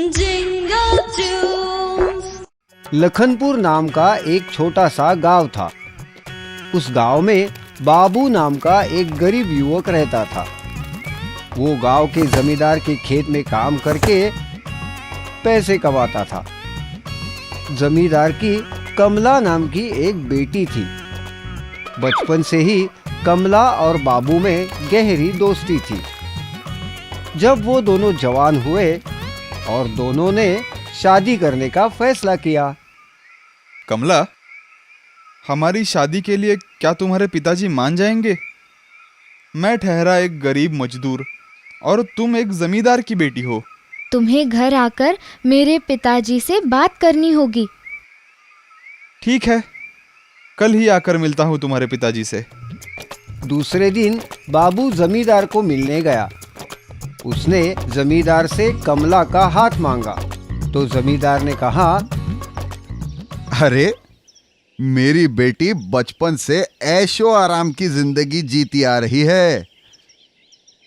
Jingle tunes. Lakhanpur नाम का एक छोटा सा गांव था। उस गांव में बाबू नाम का एक गरीब युवक रहता था। वो गांव के जमींदार के खेत में काम करके पैसे कमाता था। जमींदार की कमला नाम की एक बेटी थी। बचपन से ही कमला और बाबू में गहरी दोस्ती थी। जब वो दोनों जवान हुए और दोनों ने शादी करने का फैसला किया। कमला, हमारी शादी के लिए क्या तुम्हारे पिताजी मान जाएंगे? मैं ठहरा एक गरीब मजदूर और तुम एक जमींदार की बेटी हो। तुम्हें घर आकर मेरे पिताजी से बात करनी होगी। ठीक है, कल ही आकर मिलता हूँ तुम्हारे पिताजी से। दूसरे दिन बाबू जमींदार को मिलने गया। उसने जमींदार से कमला का हाथ मांगा तो जमींदार ने कहा, अरे, मेरी बेटी बचपन से ऐशो आराम की जिंदगी जीती आ रही है।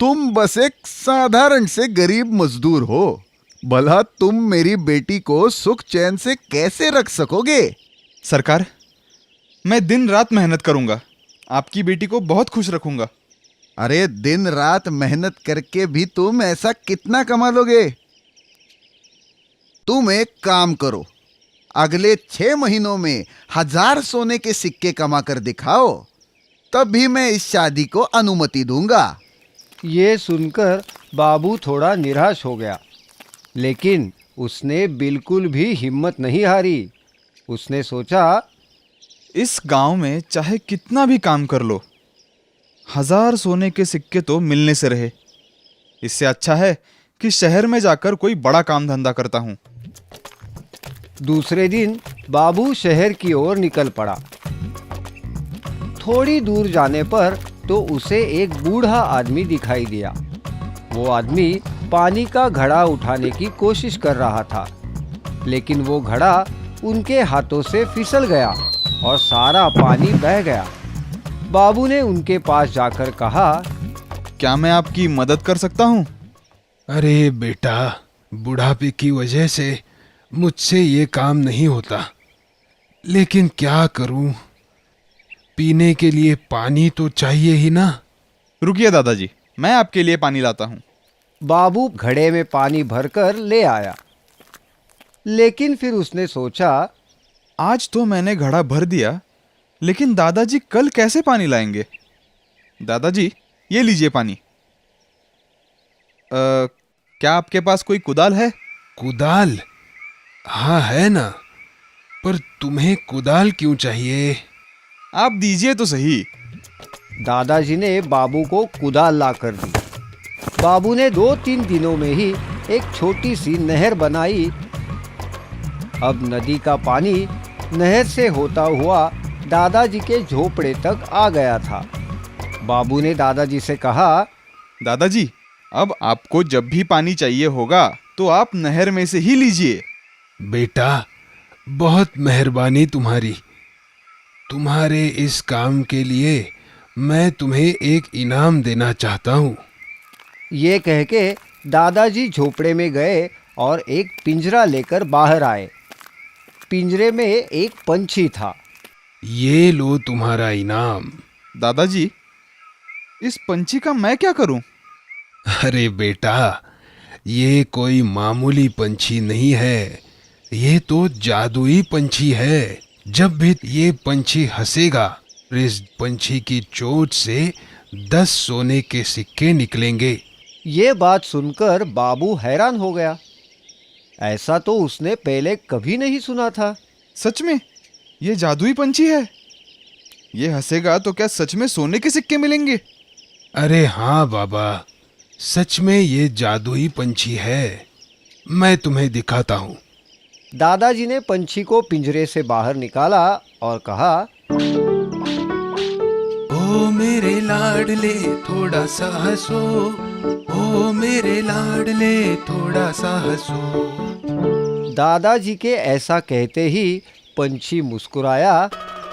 तुम बस एक साधारण से गरीब मजदूर हो। भला तुम मेरी बेटी को सुख चैन से कैसे रख सकोगे? सरकार, मैं दिन रात मेहनत करूंगा, आपकी बेटी को बहुत खुश रखूंगा। अरे, दिन रात मेहनत करके भी तुम ऐसा कितना कमा लोगे? तुम एक काम करो, अगले 6 महीनों में 1000 सोने के सिक्के कमा कर दिखाओ, तब भी मैं इस शादी को अनुमति दूंगा। ये सुनकर बाबू थोड़ा निराश हो गया, लेकिन उसने बिल्कुल भी हिम्मत नहीं हारी। उसने सोचा, इस गांव में चाहे कितना भी काम कर लो, 1000 सोने के सिक्के तो मिलने से रहे। इससे अच्छा है कि शहर में जाकर कोई बड़ा काम धंधा करता हूं। दूसरे दिन बाबू शहर की ओर निकल पड़ा। थोड़ी दूर जाने पर तो उसे एक बूढ़ा आदमी दिखाई दिया। वो आदमी पानी का घड़ा उठाने की कोशिश कर रहा था, लेकिन वो घड़ा उनके हाथों से फिसल गया और सारा पानी बह गया। बाबू ने उनके पास जाकर कहा, क्या मैं आपकी मदद कर सकता हूं? अरे बेटा, बुढ़ापे की वजह से मुझसे ये काम नहीं होता, लेकिन क्या करूं? पीने के लिए पानी तो चाहिए ही ना। रुकिए दादाजी, मैं आपके लिए पानी लाता हूं। बाबू घड़े में पानी भरकर ले आया, लेकिन फिर उसने सोचा, आज तो मैंने घड़ा भर दिया, लेकिन दादाजी कल कैसे पानी लाएंगे? दादाजी, ये लीजिए पानी। क्या आपके पास कोई कुदाल है? कुदाल? हाँ है ना, पर तुम्हें कुदाल क्यों चाहिए? आप दीजिए तो सही। दादाजी ने बाबू को कुदाल ला कर दी। बाबू ने 2-3 दिनों में ही एक छोटी सी नहर बनाई। अब नदी का पानी नहर से होता हुआ दादाजी के झोपड़े तक आ गया था। बाबू ने दादाजी से कहा, दादाजी, अब आपको जब भी पानी चाहिए होगा तो आप नहर में से ही लीजिए। बेटा, बहुत मेहरबानी तुम्हारी। तुम्हारे इस काम के लिए मैं तुम्हें एक इनाम देना चाहता हूँ। ये कह के दादाजी झोपड़े में गए और एक पिंजरा लेकर बाहर आए। पिंजरे में एक पंछी था। ये लो तुम्हारा इनाम। दादाजी, इस पंछी का मैं क्या करूं? अरे बेटा, ये कोई मामूली पंछी नहीं है, ये तो जादुई पंछी है। जब भी ये पंछी हंसेगा, इस पंछी की चोंच से 10 सोने के सिक्के निकलेंगे। ये बात सुनकर बाबू हैरान हो गया। ऐसा तो उसने पहले कभी नहीं सुना था। सच में ये जादुई पंछी है? ये हंसेगा तो क्या सच में सोने के सिक्के मिलेंगे? अरे हाँ बाबा, सच में ये जादुई पंछी है। मैं तुम्हें दिखाता हूँ। दादाजी ने पंछी को पिंजरे से बाहर निकाला और कहा, ओ मेरे लाडले थोड़ा सा हंसो, ओ मेरे लाडले थोड़ा सा हंसो। दादाजी के ऐसा कहते ही पंछी मुस्कुराया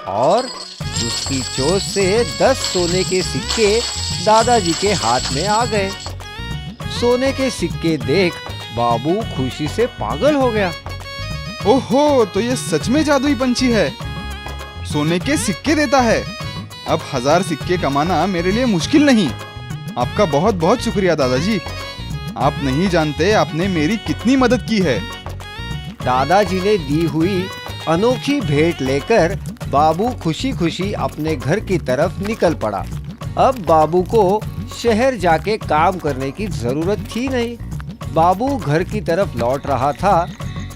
और उसकी चोंच से 10 सोने के सिक्के दादाजी के हाथ में आ गए। सोने के सिक्के देख बाबू खुशी से पागल हो गया। ओहो, तो ये सच में जादुई पंछी है, सोने के सिक्के देता है। अब 1000 सिक्के कमाना मेरे लिए मुश्किल नहीं। आपका बहुत बहुत शुक्रिया दादाजी। आप नहीं जानते आपने मेरी कितनी मदद की है। दादाजी ने दी हुई अनोखी भेंट लेकर बाबू खुशी खुशी अपने घर की तरफ निकल पड़ा। अब बाबू को शहर जाके काम करने की जरूरत थी नहीं। बाबू घर की तरफ लौट रहा था,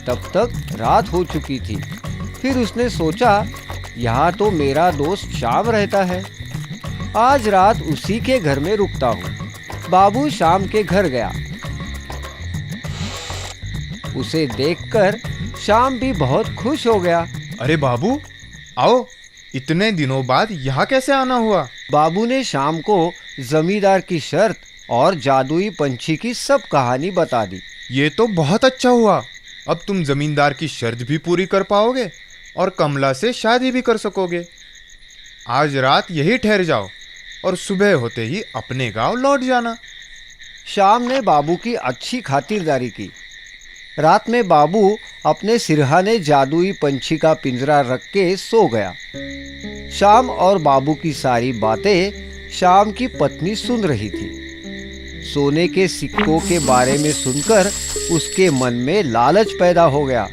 तब तक रात हो चुकी थी। फिर उसने सोचा, यहाँ तो मेरा दोस्त श्याम रहता है, आज रात उसी के घर में रुकता हूँ। बाबू श्याम के घर गया। उसे देखकर श्याम भी बहुत खुश हो गया। अरे बाबू, आओ, इतने दिनों बाद यहाँ कैसे आना हुआ? बाबू ने श्याम को जमींदार की शर्त और जादुई पंछी की सब कहानी बता दी। ये तो बहुत अच्छा हुआ। अब तुम जमींदार की शर्त भी पूरी कर पाओगे और कमला से शादी भी कर सकोगे। आज रात यही ठहर जाओ और सुबह होते ही अपने गांव लौट जाना। श्याम ने बाबू की अच्छी खातिरदारी की। रात में बाबू अपने सिरहाने जादुई पंछी का पिंजरा रख के सो गया। श्याम और बाबू की सारी बातें श्याम की पत्नी सुन रही थी। सोने के सिक्कों के बारे में सुनकर उसके मन में लालच पैदा हो गया।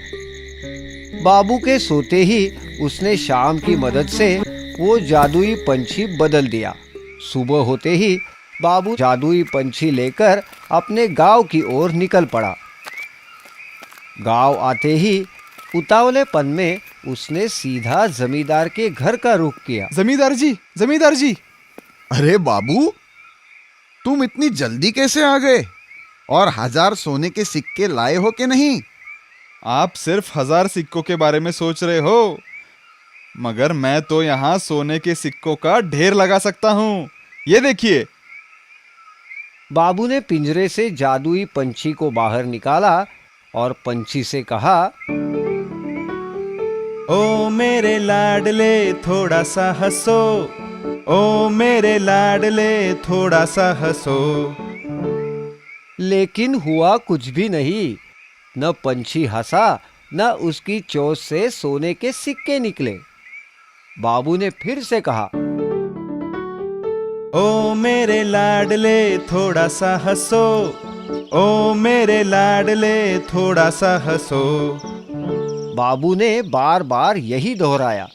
बाबू के सोते ही उसने श्याम की मदद से वो जादुई पंछी बदल दिया। सुबह होते ही बाबू जादुई पंछी लेकर अपने गांव की ओर निकल पड़ा। गांव आते ही उतावलेपन में उसने सीधा जमींदार के घर का रुख किया। जमींदार जी, जमींदार जी। अरे बाबू, तुम इतनी जल्दी कैसे आ गए? और 1000 सोने के सिक्के लाए हो कि नहीं? आप सिर्फ 1000 सिक्कों के बारे में सोच रहे हो, मगर मैं तो यहाँ सोने के सिक्कों का ढेर लगा सकता हूँ। ये देखिए। बाबू ने पिंजरे से जादुई पंछी को बाहर निकाला और पंछी से कहा, ओ मेरे लाडले थोड़ा सा हंसो, ओ मेरे लाडले थोड़ा सा हंसो। लेकिन हुआ कुछ भी नहीं। न पंछी हंसा, न उसकी चोंच से सोने के सिक्के निकले। बाबू ने फिर से कहा, ओ मेरे लाडले थोड़ा सा हंसो, ओ मेरे लाडले थोड़ा सा हंसो। बाबू ने बार बार यही दोहराया,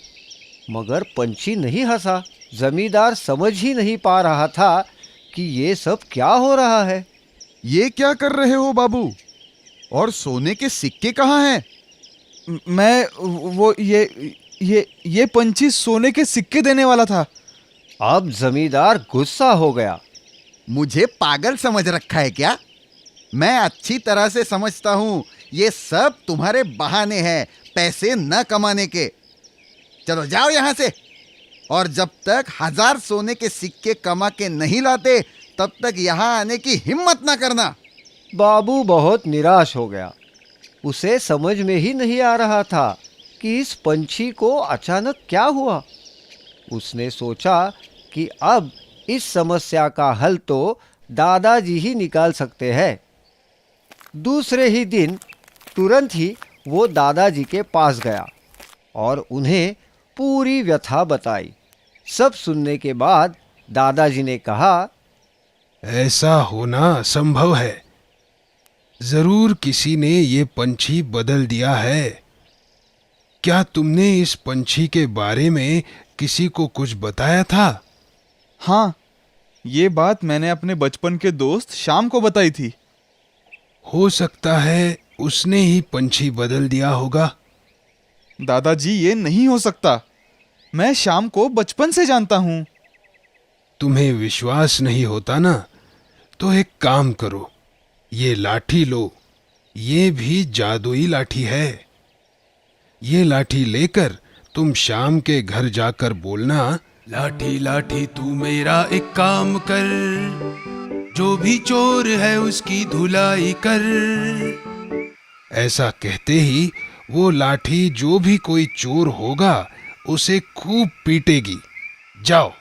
मगर पंछी नहीं हंसा। जमींदार समझ ही नहीं पा रहा था कि ये सब क्या हो रहा है। ये क्या कर रहे हो बाबू? और सोने के सिक्के कहाँ हैं? मैं वो ये पंछी सोने के सिक्के देने वाला था। अब जमींदार गुस्सा हो गया। मुझे पागल समझ रखा है क्या? मैं अच्छी तरह से समझता हूँ, ये सब तुम्हारे बहाने हैं पैसे न कमाने के। चलो जाओ यहाँ से, और जब तक 1000 सोने के सिक्के कमा के नहीं लाते, तब तक यहाँ आने की हिम्मत ना करना। बाबू बहुत निराश हो गया। उसे समझ में ही नहीं आ रहा था कि इस पंछी को अचानक क्या हुआ। उसने सोचा कि अब इस समस्या का हल तो दादाजी ही निकाल सकते हैं। दूसरे ही दिन तुरंत ही वो दादाजी के पास गया और उन्हें पूरी व्यथा बताई। सब सुनने के बाद दादाजी ने कहा, ऐसा होना संभव है। जरूर किसी ने ये पंछी बदल दिया है। क्या तुमने इस पंछी के बारे में किसी को कुछ बताया था? हाँ, ये बात मैंने अपने बचपन के दोस्त श्याम को बताई थी। हो सकता है उसने ही पंछी बदल दिया होगा। दादाजी, ये नहीं हो सकता। मैं श्याम को बचपन से जानता हूँ। तुम्हें विश्वास नहीं होता ना, तो एक काम करो, ये लाठी लो। ये भी जादुई लाठी है। ये लाठी लेकर तुम श्याम के घर जाकर बोलना, लाठी लाठी तू मेरा एक काम कर, जो भी चोर है उसकी धुलाई कर। ऐसा कहते ही वो लाठी जो भी कोई चोर होगा उसे खूब पीटेगी। जाओ।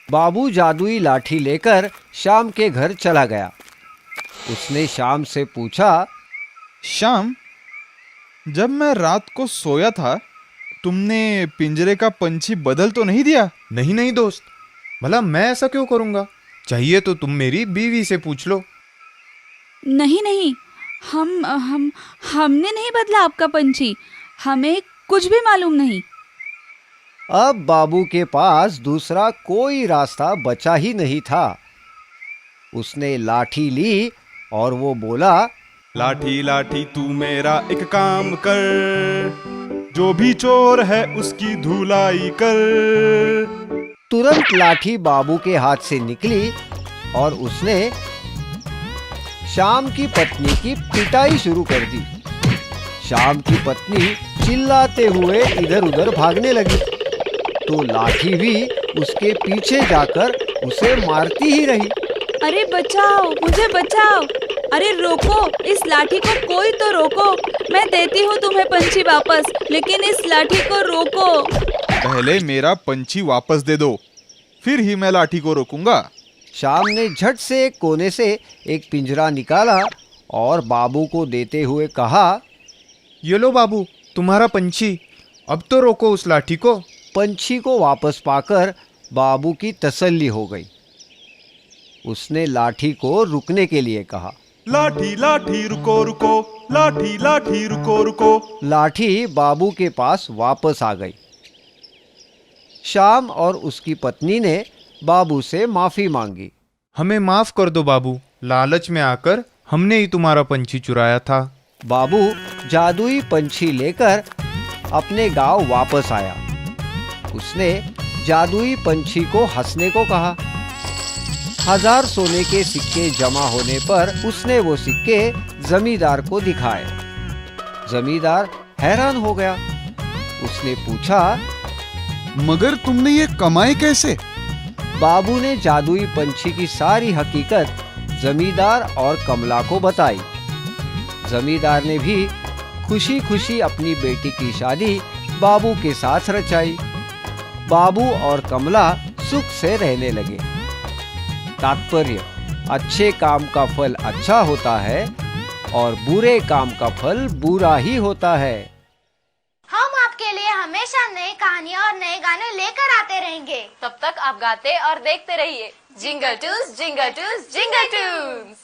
बाबू जादुई लाठी लेकर श्याम के घर चला गया। उसने शाम से पूछा, श्याम, जब मैं रात को सोया था तुमने पिंजरे का पंछी बदल तो नहीं दिया? नहीं नहीं दोस्त, भला मैं ऐसा क्यों करूंगा? चाहिए तो तुम मेरी बीवी से पूछ लो। नहीं नहीं, हमने नहीं बदला आपका पंछी, हमें कुछ भी मालूम नहीं। अब बाबू के पास दूसरा कोई रास्ता बचा ही नहीं था। उसने लाठी ली और वो बोला, लाठी लाठी तू मेरा एक काम कर, जो भी चोर है उसकी धुलाई कर। तुरंत लाठी बाबू के हाथ से निकली और उसने श्याम की पत्नी की पिटाई शुरू कर दी। श्याम की पत्नी चिल्लाते हुए इधर उधर भागने लगी, तो लाठी भी उसके पीछे जाकर उसे मारती ही रही। अरे बचाओ, मुझे बचाओ, अरे रोको, इस लाठी को कोई तो रोको, मैं देती हूँ तुम्हें पंछी वापस, लेकिन इस लाठी को रोको। पहले मेरा पंछी वापस दे दो, फिर ही मैं लाठी को रोकूंगा। श्याम ने झट से एक कोने से एक पिंजरा निकाला और बाबू को देते हुए कहा, ये लो बाबू, तुम्हारा पंछी, अब तो रोको उस लाठी को। पंछी को वापस पाकर बाबू की तसल्ली हो गई। उसने लाठी को रुकने के लिए कहा। लाठी लाठी रुको रुको, लाठी लाठी रुको रुको। लाठी बाबू के पास वापस आ गई। श्याम और उसकी पत्नी ने बाबू से माफी मांगी। हमें माफ कर दो बाबू, लालच में आकर हमने ही तुम्हारा पंछी चुराया था। बाबू जादुई पंछी लेकर अपने गांव वापस आया। उसने जादुई पंछी को हंसने को कहा। 1000 सोने के सिक्के जमा होने पर उसने वो सिक्के जमींदार को दिखाए। जमींदार हैरान हो गया। उसने पूछा, मगर तुमने ये कमाए कैसे? बाबू ने जादुई पंछी की सारी हकीकत जमींदार और कमला को बताई। जमींदार ने भी खुशी खुशी अपनी बेटी की शादी बाबू के साथ रचाई। बाबू और कमला सुख से रहने लगे। तात्पर्य, अच्छे काम का फल अच्छा होता है और बुरे काम का फल बुरा ही होता है। हम आपके लिए हमेशा नई कहानियाँ और नए गाने लेकर आते रहेंगे। तब तक आप गाते और देखते रहिए jingle Toons, jingle Toons, jingle Toons.